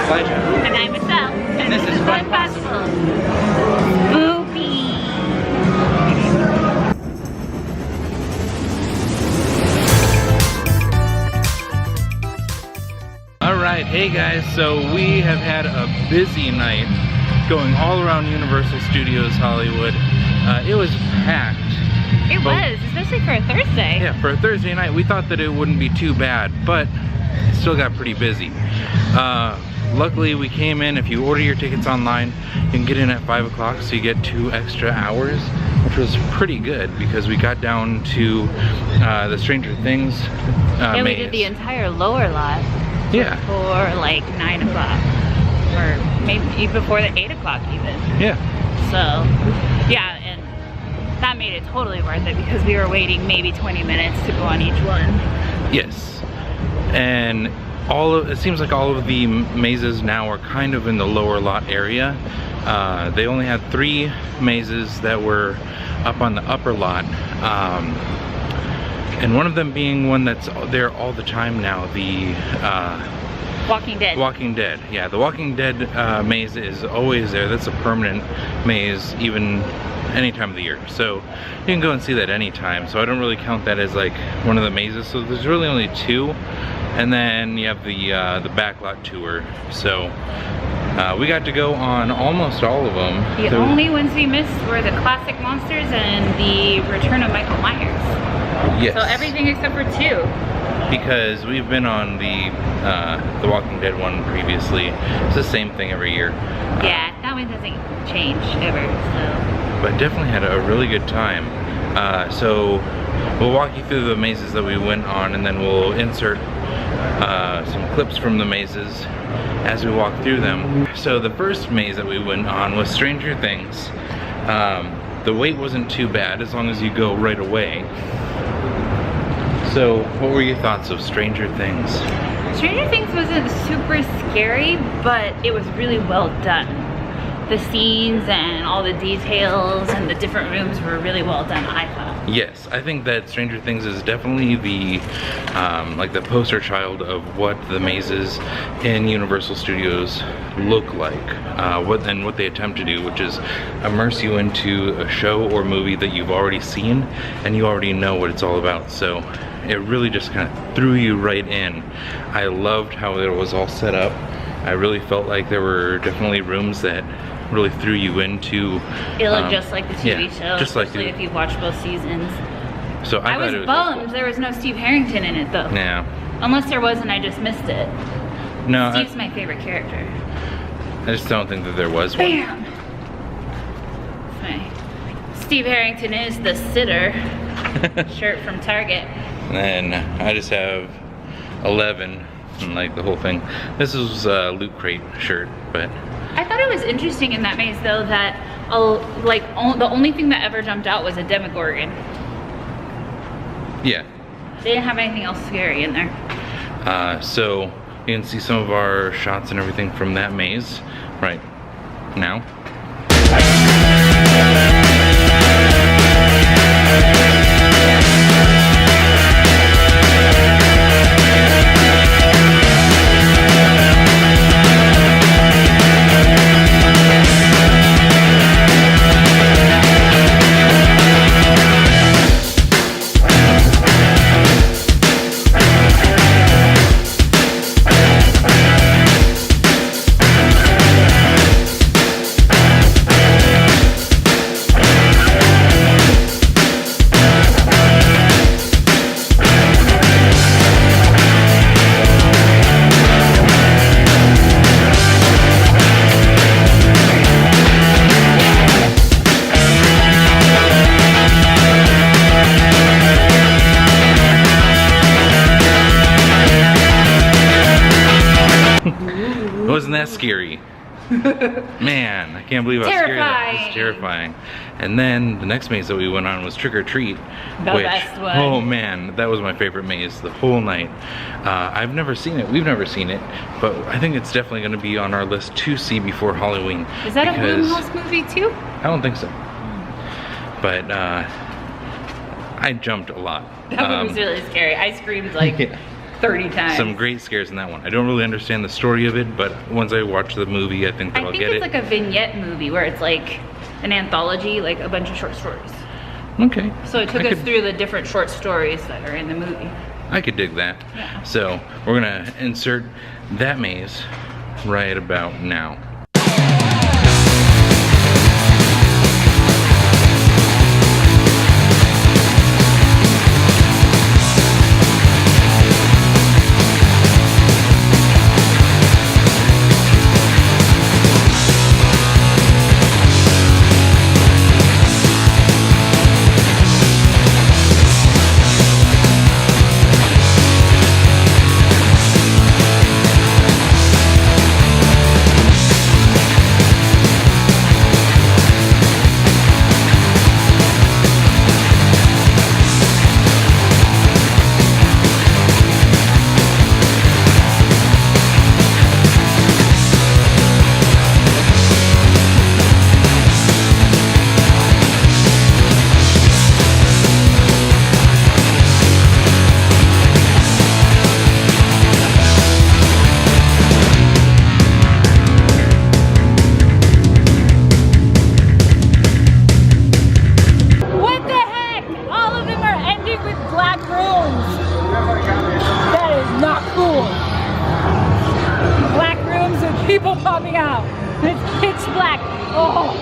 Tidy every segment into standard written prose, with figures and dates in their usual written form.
Elijah. And I'm Michelle. And this is Funpossible. Boopy. Alright, hey guys, so we have had a busy night going all around Universal Studios Hollywood. It was packed. It was, especially for a Thursday. Yeah, for a Thursday night, we thought that it wouldn't be too bad, but it still got pretty busy. Luckily, we came in. If you order your tickets online, you can get in at 5 o'clock, so you get 2 extra hours, which was pretty good because we got down to the Stranger Things And we maze. did the entire lower lot. Yeah. Before like 9 o'clock. Or maybe before the 8 o'clock even. Yeah. So, yeah, and that made it totally worth it because we were waiting maybe 20 minutes to go on each one. Yes. And it seems like all of the mazes now are kind of in the lower lot area. They only had 3 mazes that were up on the upper lot. And one of them being one that's there all the time now, the Walking Dead. Walking Dead. Yeah, the Walking Dead maze is always there. That's a permanent maze, even any time of the year. So you can go and see that anytime. So I don't really count that as like one of the mazes. So there's really only 2. And then you have the backlot tour. So we got to go on almost all of them. The only ones we missed were the classic monsters and the return of Michael Myers. Yes. So everything except for 2. Because we've been on the Walking Dead one previously. It's the same thing every year. Yeah, that one doesn't change ever, so. But definitely had a really good time. So we'll walk you through the mazes that we went on, and then we'll insert some clips from the mazes as we walk through them. So the first maze that we went on was Stranger Things. The wait wasn't too bad as long as you go right away. So what were your thoughts of Stranger Things? Stranger Things wasn't super scary, but it was really well done. The scenes and all the details and the different rooms were really well done, I thought. Yes, I think that Stranger Things is definitely the like the poster child of what the mazes in Universal Studios look like, what they attempt to do, which is immerse you into a show or movie that you've already seen and you already know what it's all about. So it really just kind of threw you right in. I loved how it was all set up. I really felt like there were definitely rooms that really threw you into. It looked just like the TV show, just like especially if you've watched both seasons. So I was bummed there was no Steve Harrington in it though. Yeah. Unless there was and I just missed it. No. Steve's my favorite character. I just don't think that there was one. Bam! Steve Harrington is the sitter shirt from Target. And I just have 11 and like the whole thing. This is a Loot Crate shirt, but I thought it was interesting in that maze though that the only thing that ever jumped out was a Demogorgon. yeah. They didn't have anything else scary in there. So you can see some of our shots and everything from that maze right now. Wasn't that scary? Man, I can't believe how scary that was. It's terrifying. And then the next maze that we went on was Trick or Treat. The best one. Oh man, that was my favorite maze the whole night. I've never seen it. We've never seen it, but I think it's definitely going to be on our list to see before Halloween. Is that a Blumhouse movie too? I don't think so. But I jumped a lot. That one was really scary. I screamed like 30 times. Some great scares in that one. I don't really understand the story of it, but once I watch the movie, I think that I'll get it. I think it's like a vignette movie where it's like an anthology, like a bunch of short stories. Okay. So it took us through the different short stories that are in the movie. I could dig that. Yeah. So we're gonna insert that maze right about now. People popping out. It's pitch black. Oh.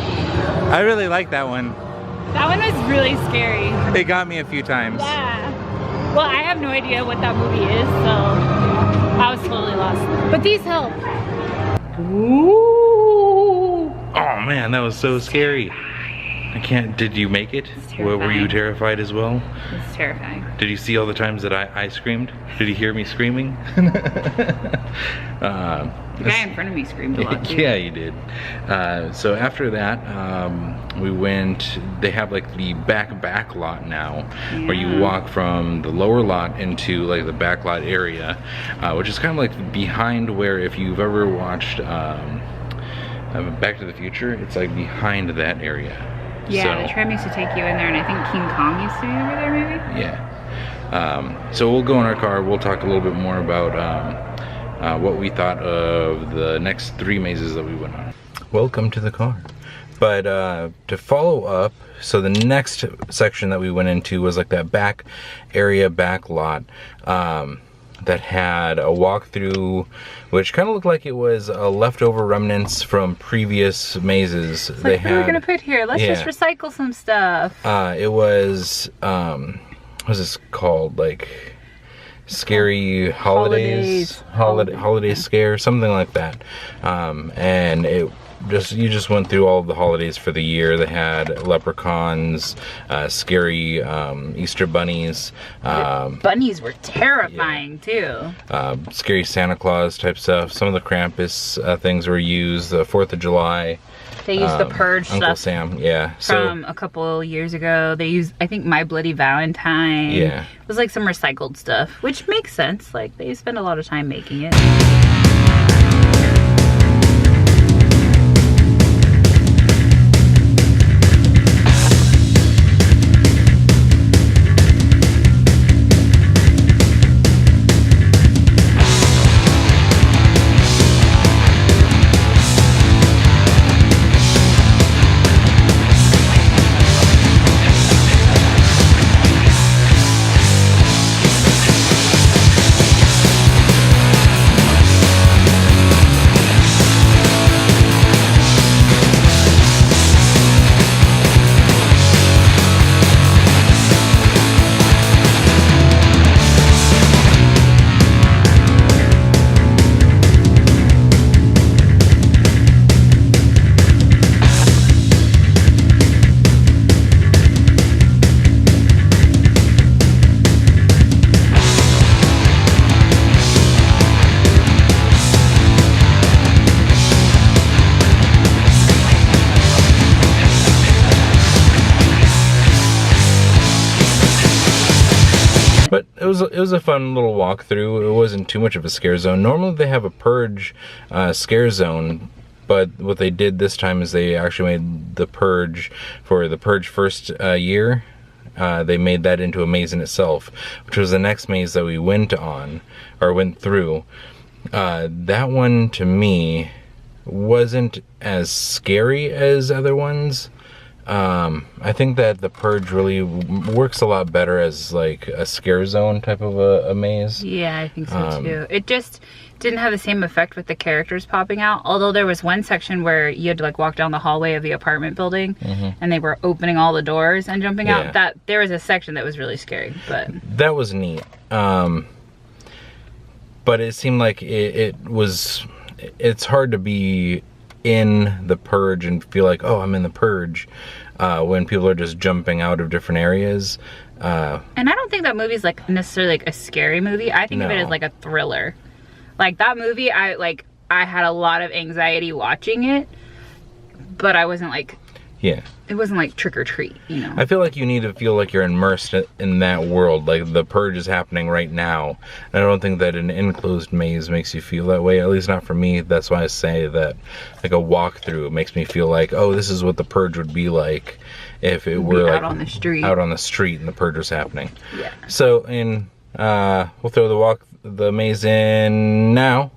I really like that one. That one was really scary. It got me a few times. Yeah. Well, I have no idea what that movie is, so I was totally lost. But these help. Ooh. Oh man, that was so scary. I can't, did you make it? Were you terrified as well? It's terrifying. Did you see all the times that I screamed? Did you hear me screaming? The guy in front of me screamed a lot too. Yeah, you did. So after that, we went, they have like the back lot now, where you walk from the lower lot into like the back lot area, which is kind of like behind where, if you've ever watched Back to the Future, it's like behind that area. Yeah, the tram used to take you in there, and I think King Kong used to be over there maybe? Yeah. So we'll go in our car, we'll talk a little bit more about what we thought of the next 3 mazes that we went on. Welcome to the car. But to follow up, so the next section that we went into was like that back area, back lot, that had a walkthrough, which kind of looked like it was leftover remnants from previous mazes. It's like, what are we gonna put here? Let's just recycle some stuff. It was, what was this called? Like, Scary Holidays? Holiday Scare, something like that. And you just went through all of the holidays for the year. They had leprechauns, scary Easter bunnies. Bunnies were terrifying too. Scary Santa Claus type stuff. Some of the Krampus things were used. The 4th of July. They used the Purge Uncle stuff. Sam, yeah. From a couple years ago. They used, I think, My Bloody Valentine. Yeah. It was like some recycled stuff, which makes sense. Like, they spend a lot of time making it. But it was a fun little walkthrough. It wasn't too much of a scare zone. Normally they have a Purge scare zone, but what they did this time is they actually made the Purge for the Purge first year. they made that into a maze in itself, which was the next maze that we went through. That one to me wasn't as scary as other ones. I think that the Purge really works a lot better as like a scare zone type of a maze. Yeah, I think so too. It just didn't have the same effect with the characters popping out. Although there was one section where you had to like walk down the hallway of the apartment building, and they were opening all the doors and jumping out. That there was a section that was really scary, but that was neat. But it seemed like it's hard to be in the Purge and feel like, oh, I'm in the Purge, when people are just jumping out of different areas. And I don't think that movie's like necessarily like a scary movie. I think of it as like a thriller. Like that movie, I had a lot of anxiety watching it, but I wasn't like, yeah, it wasn't like Trick or Treat, you know. I feel like you need to feel like you're immersed in that world, like the Purge is happening right now. And I don't think that an enclosed maze makes you feel that way, at least not for me. That's why I say that like a walkthrough makes me feel like, oh, this is what the Purge would be like if it were like out on the street and the Purge was happening. Yeah. So we'll throw the maze in now.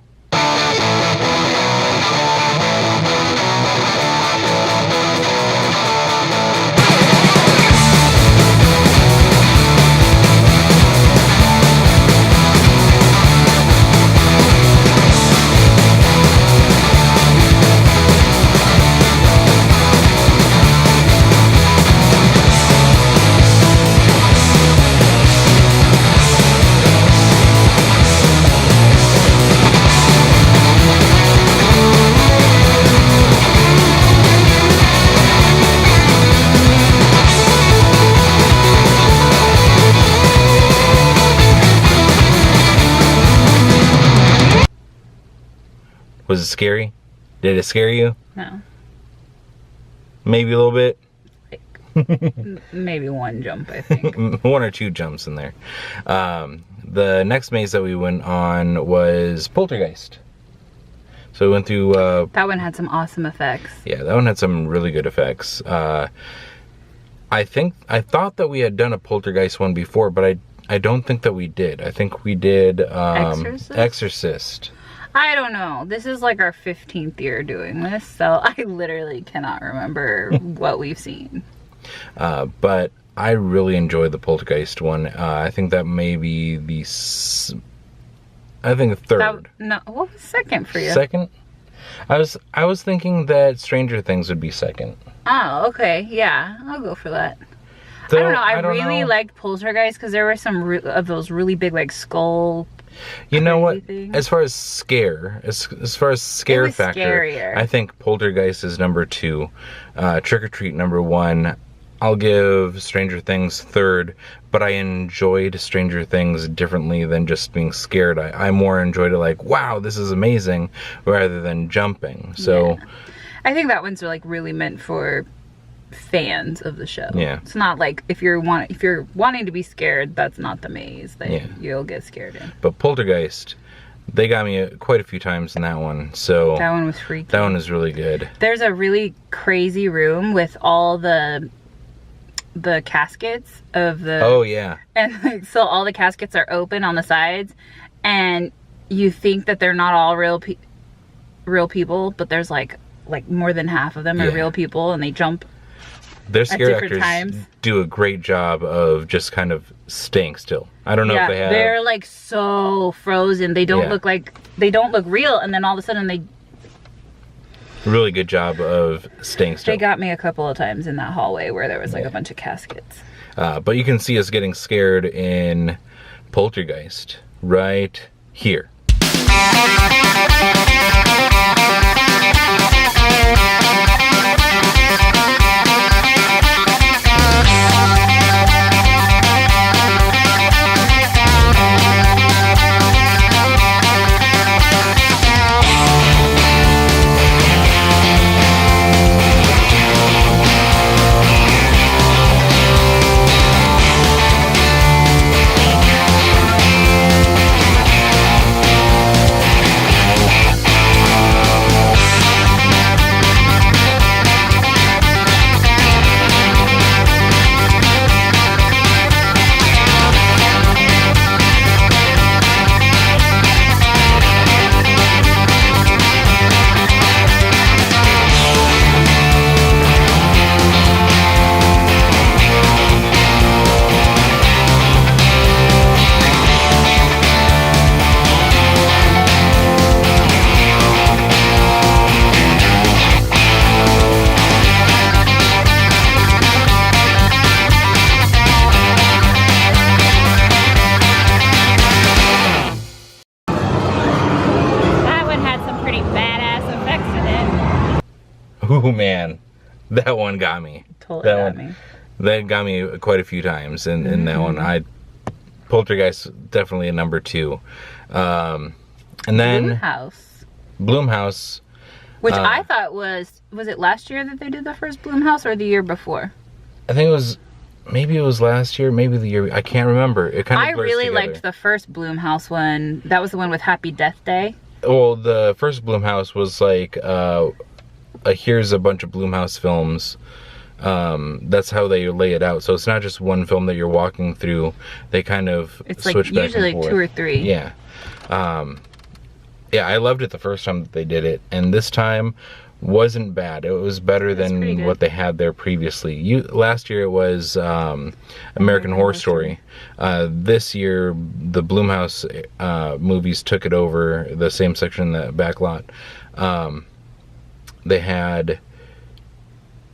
Was it scary? Did it scare you? No. Maybe a little bit? Maybe one jump, I think. One or two jumps in there. The next maze that we went on was Poltergeist. So we went through... that one had some awesome effects. Yeah, that one had some really good effects. I thought that we had done a Poltergeist one before, but I don't think that we did. I think we did Exorcist. I don't know. This is like our 15th year doing this, so I literally cannot remember what we've seen. But I really enjoyed the Poltergeist one. I think that may be third. What was second for you? Second? I was thinking that Stranger Things would be second. Oh, okay. Yeah, I'll go for that. I don't know. I really liked Poltergeist because there were some of those really big like skull. You know what? Things. As far as scare factor, scarier. I think Poltergeist is number 2, Trick or Treat number 1. I'll give Stranger Things third, but I enjoyed Stranger Things differently than just being scared. I more enjoyed it like, wow, this is amazing, rather than jumping. So, yeah. I think that one's like really meant for fans of the show. Yeah. It's not like if you're wanting to be scared, that's not the maze that you'll get scared in. But Poltergeist, they got me quite a few times in that one. So that one was freaky. That one is really good. There's a really crazy room with all the caskets of the... Oh yeah. And like, so all the caskets are open on the sides, and you think that they're not all real people, but there's like more than half of them are real people, and they jump. Their scare actors do a great job of just kind of staying still. I don't know if they have... They're like so frozen. They don't look real, and then all of a sudden they... Really good job of staying still. They got me a couple of times in that hallway where there was like a bunch of caskets. But you can see us getting scared in Poltergeist right here. Ooh, man. That one got me. Totally got me. That got me quite a few times. And that one, Poltergeist, definitely a number 2. And then... Bloomhouse. Which I thought was it last year that they did the first Bloomhouse or the year before? I think it was, maybe it was last year, maybe the year, I can't remember. It kind of I really liked the first Bloomhouse one. That was the one with Happy Death Day. Well, the first Bloomhouse was like, here's a bunch of Bloomhouse films. That's how they lay it out. So it's not just one film that you're walking through. They kind of switch back and forth. It's usually like 2 or 3. Yeah. Yeah, I loved it the first time that they did it, and this time wasn't bad. It was better than what they had there previously. Last year it was American Horror Story. This year the Blumhouse movies took it over, the same section in the back lot. They had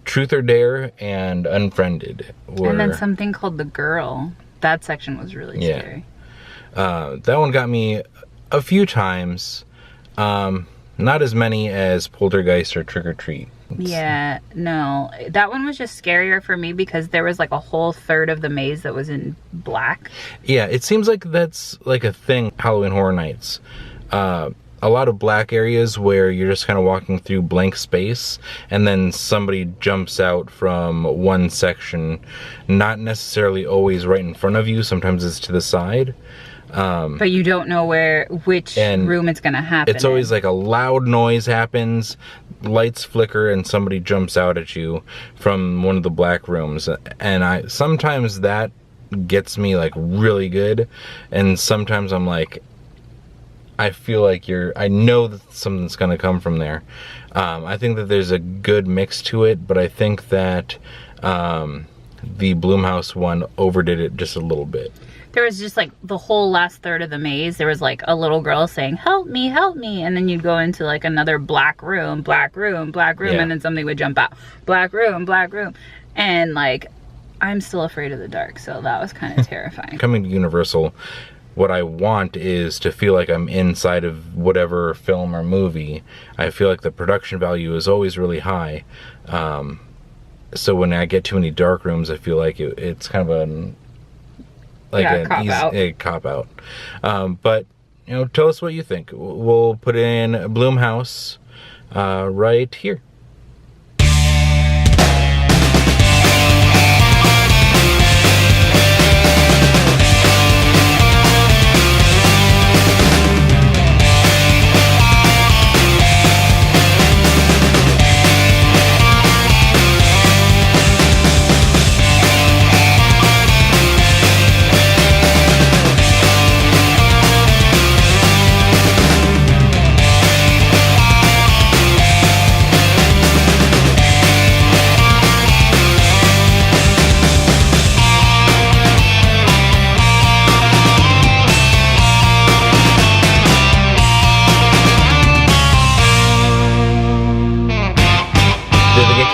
Truth or Dare and Unfriended. And then something called The Girl. That section was really scary. That one got me a few times. Not as many as Poltergeist or Trick or Treat. Yeah, no. That one was just scarier for me because there was like a whole third of the maze that was in black. Yeah, it seems like that's like a thing, Halloween Horror Nights. A lot of black areas where you're just kind of walking through blank space and then somebody jumps out from one section, not necessarily always right in front of you, sometimes it's to the side. But you don't know which room it's gonna happen. It's always like a loud noise happens, lights flicker, and somebody jumps out at you from one of the black rooms. And sometimes that gets me like really good, and sometimes I'm like, I feel like I know that something's gonna come from there. I think that there's a good mix to it, but I think that the Blumhouse one overdid it just a little bit. There was just like the whole last third of the maze, there was like a little girl saying, help me, and then you'd go into like another black room, and then something would jump out. Black room. And like, I'm still afraid of the dark, so that was kind of terrifying. Coming to Universal, what I want is to feel like I'm inside of whatever film or movie. I feel like the production value is always really high. So when I get too many dark rooms, I feel like it's kind of a cop out. But you know, tell us what you think. We'll put in Blumhouse right here.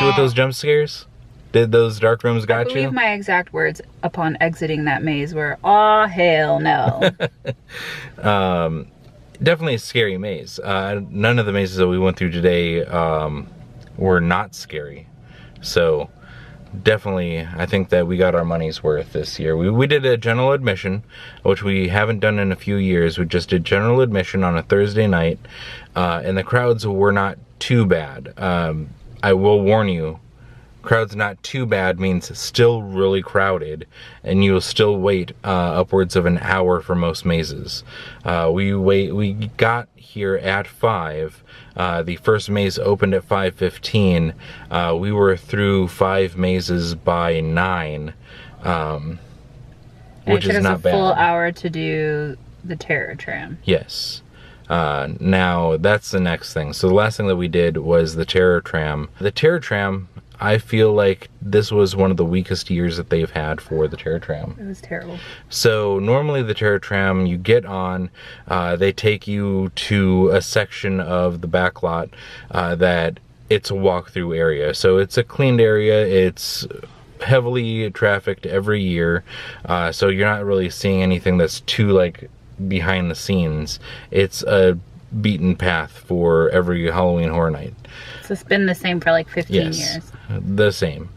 With those jump scares? Did those dark rooms got you? I believe my exact words upon exiting that maze were, "Oh hell no." Definitely a scary maze. None of the mazes that we went through today were not scary. So definitely, I think that we got our money's worth this year. We did a general admission, which we haven't done in a few years. We just did general admission on a Thursday night, and the crowds were not too bad. I will warn you, crowds not too bad means still really crowded, and you'll still wait upwards of an hour for most mazes. We got here at 5. The first maze opened at 5:15. We were through 5 mazes by 9, which is not bad. It took us a full hour to do the Terror Tram. Yes. Now that's the next thing. So the last thing that we did was the Terror Tram. The Terror Tram, I feel like this was one of the weakest years that they've had for the Terror Tram. It was terrible. So normally the Terror Tram, you get on, they take you to a section of the back lot that it's a walkthrough area. So it's a cleaned area. It's heavily trafficked every year. So you're not really seeing anything that's too like behind the scenes. It's a beaten path for every Halloween Horror Night. So it's been the same for like 15 years. The same.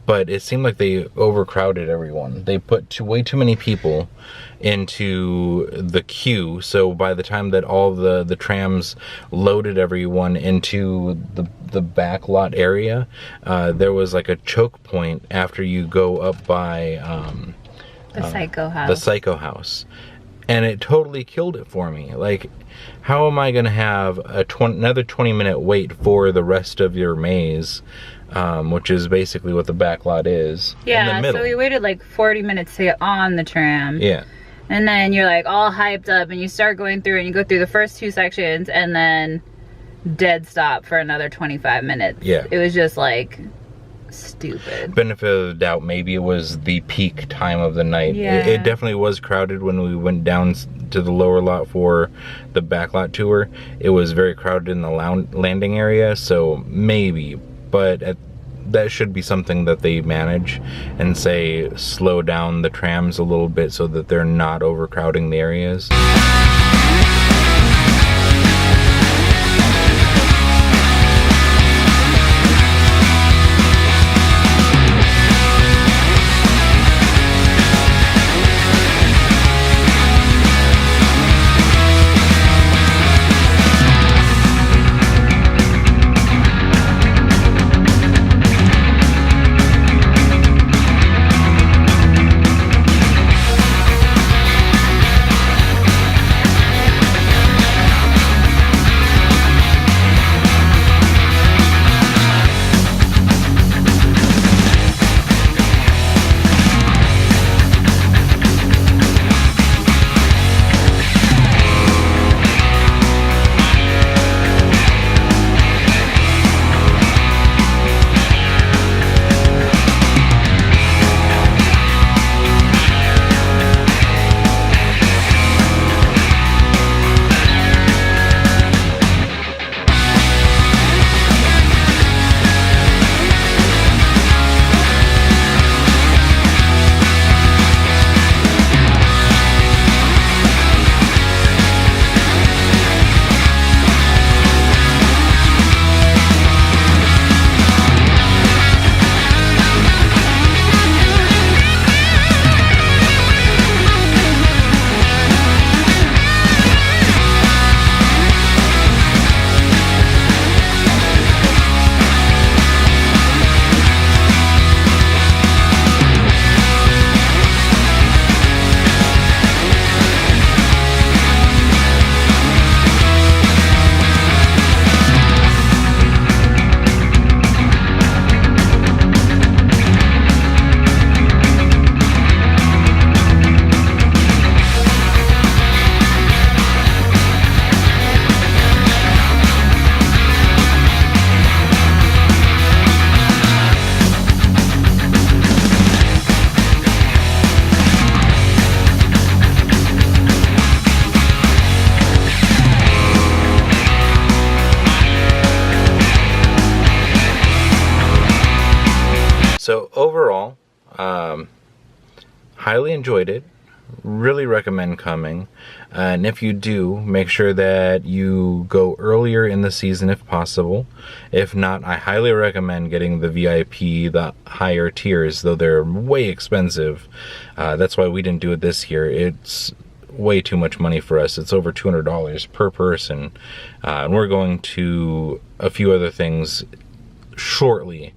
But it seemed like they overcrowded everyone. They put way too many people into the queue, so by the time that all the trams loaded everyone into the back lot area, there was like a choke point after you go up by The Psycho House. The Psycho House. And it totally killed it for me. Like, how am I gonna have another 20-minute wait for the rest of your maze, which is basically what the back lot is, in the middle? So we waited like 40 minutes to get on the tram. Yeah. And then you're like all hyped up and you start going through and you go through the first 2 sections and then dead stop for another 25 minutes. Yeah. It was just like stupid. Benefit of the doubt, maybe it was the peak time of the night. Yeah. It definitely was crowded when we went down to the lower lot for the back lot tour. It was very crowded in the landing area, so maybe. But that should be something that they manage and say slow down the trams a little bit so that they're not overcrowding the areas. So overall, highly enjoyed it. Really recommend coming. And if you do, make sure that you go earlier in the season if possible. If not, I highly recommend getting the VIP, the higher tiers, though they're way expensive. That's why we didn't do it this year. It's way too much money for us. It's over $200 per person. And we're going to a few other things shortly.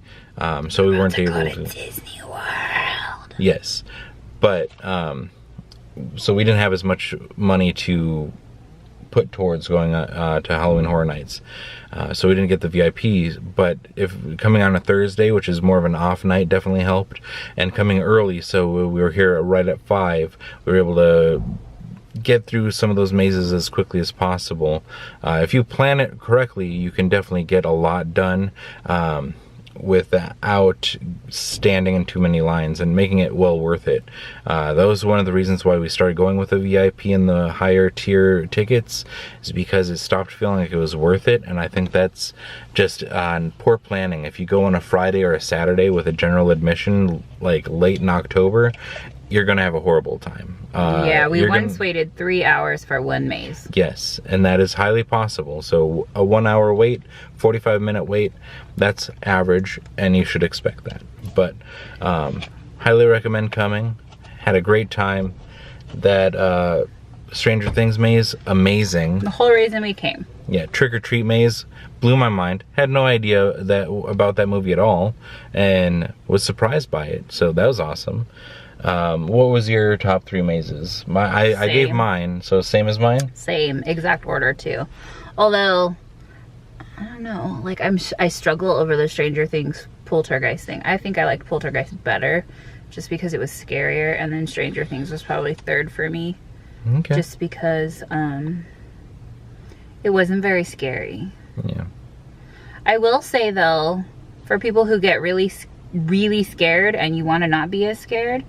So we weren't able to Disney World. Yes, but so we didn't have as much money to put towards going to Halloween Horror Nights, so we didn't get the VIPs. But if coming on a Thursday, which is more of an off night, definitely helped, and coming early, so we were here right at 5. We were able to get through some of those mazes as quickly as possible. If you plan it correctly, you can definitely get a lot done. Without standing in too many lines and making it well worth it. That was one of the reasons why we started going with the VIP and the higher tier tickets, is because it stopped feeling like it was worth it. And I think that's just poor planning. If you go on a Friday or a Saturday with a general admission like late in October, you're gonna have a horrible time. Yeah, we once waited 3 hours for one maze. Yes, and that is highly possible. So a 1 hour wait, 45-minute wait, that's average, and you should expect that. But highly recommend coming. Had a great time. That Stranger Things maze, amazing. The whole reason we came. Yeah, Trick or Treat maze blew my mind. Had no idea about that movie at all, and was surprised by it. So that was awesome. What was your top 3 mazes? I gave mine, so same as mine? Same, exact order too. Although, I don't know, like I struggle over the Stranger Things Poltergeist thing. I think I liked Poltergeist better, just because it was scarier, and then Stranger Things was probably 3rd for me. Okay. Just because it wasn't very scary. Yeah. I will say though, for people who get really scared and you want to not be as scared,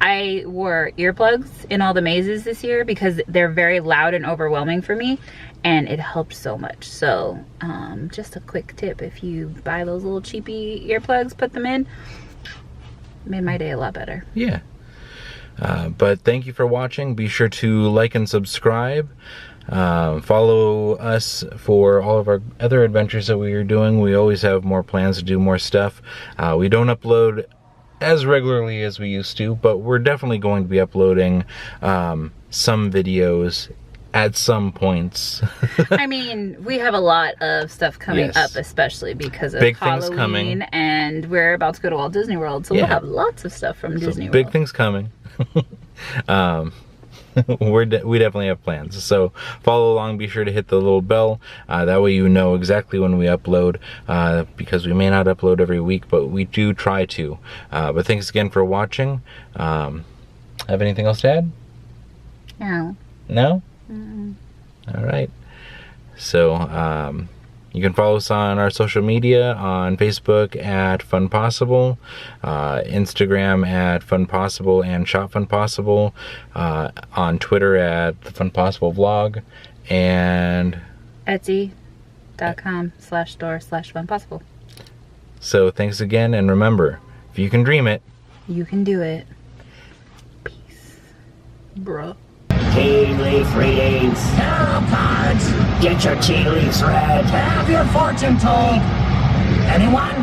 I wore earplugs in all the mazes this year because they're very loud and overwhelming for me, and it helped so much. So just a quick tip, if you buy those little cheapy earplugs, put them in, made my day a lot better. Yeah. But thank you for watching. Be sure to like and subscribe. Follow us for all of our other adventures that we are doing. We always have more plans to do more stuff. We don't upload as regularly as we used to, but we're definitely going to be uploading some videos at some points. I mean, we have a lot of stuff coming up, especially because of big Halloween, things coming, and we're about to go to Walt Disney World, so we'll have lots of stuff from Disney World. Big things coming. We definitely have plans, so follow along. Be sure to hit the little bell, that way you know exactly when we upload, because we may not upload every week, but we do try to. But thanks again for watching. Have anything else to add? No. No? All right, so you can follow us on our social media, on Facebook at Funpossible, Instagram at Funpossible and Shop Funpossible, on Twitter at the Funpossible Vlog, and Etsy.com/store/Funpossible. So thanks again, and remember, if you can dream it, you can do it. Peace, bruh. Tea leaf readings. Tarot cards. Get your tea leaves read. Have your fortune told. Anyone?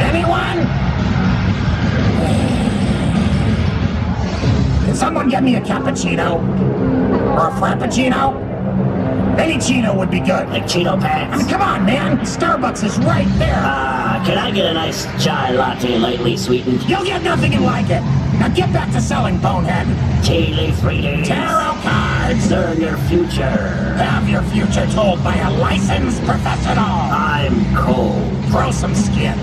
Anyone? Can someone get me a cappuccino? Or a frappuccino? Any Cheeto would be good. Like Cheeto pants? I mean, come on, man. Starbucks is right there. Can I get a nice chai latte lightly sweetened? You'll get nothing and like it. Now get back to selling, bonehead. Tea leaf readings. Tarot cards. Learn your future. Have your future told by a licensed professional. I'm cold. Grow some skin.